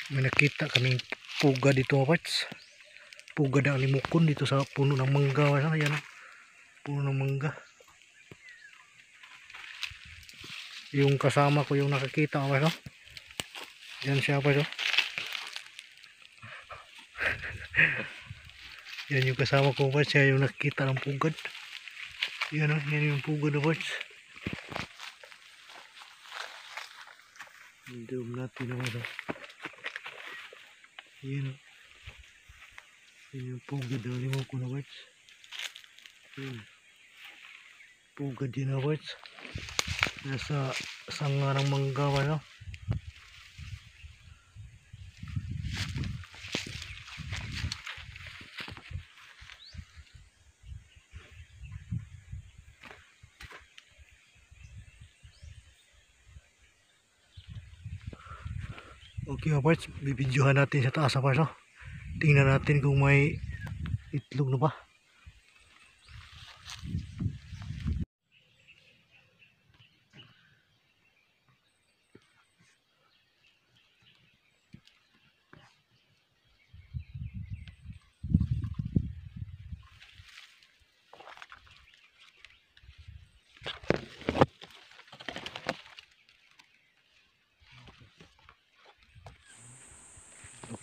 May nakita kaming puga dito mga parts. Puga ng limukon dito sa puno ng mangga. Ayan, puno ng mangga. Yung kasama ko yung nakakita mga parts. Yan siya parts. Yan yung kasama ko parts. Siya yung nakikita ng pugad. Yan yung pugad na parts. Doon natin naman. Yan. Yan yung pugad na limukon na parts. Pugad yun na parts. Nasa sanga ng mangga ba, no? Okay mga parts, bibidyohan natin sa taas mga parts, no? Tingnan natin kung may itlog na ba.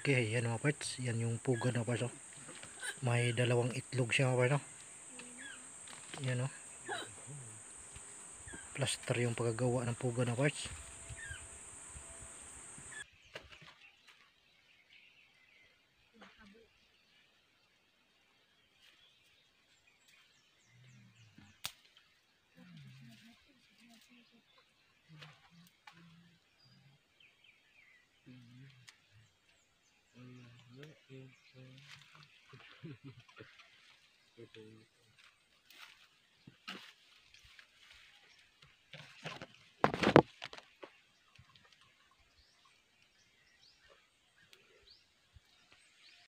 Okay, yan mga parts. Yan yung pugad na parts, no? May dalawang itlog siya mga parts, no? Yan, no? Plaster yung pagkagawa ng pugad na parts.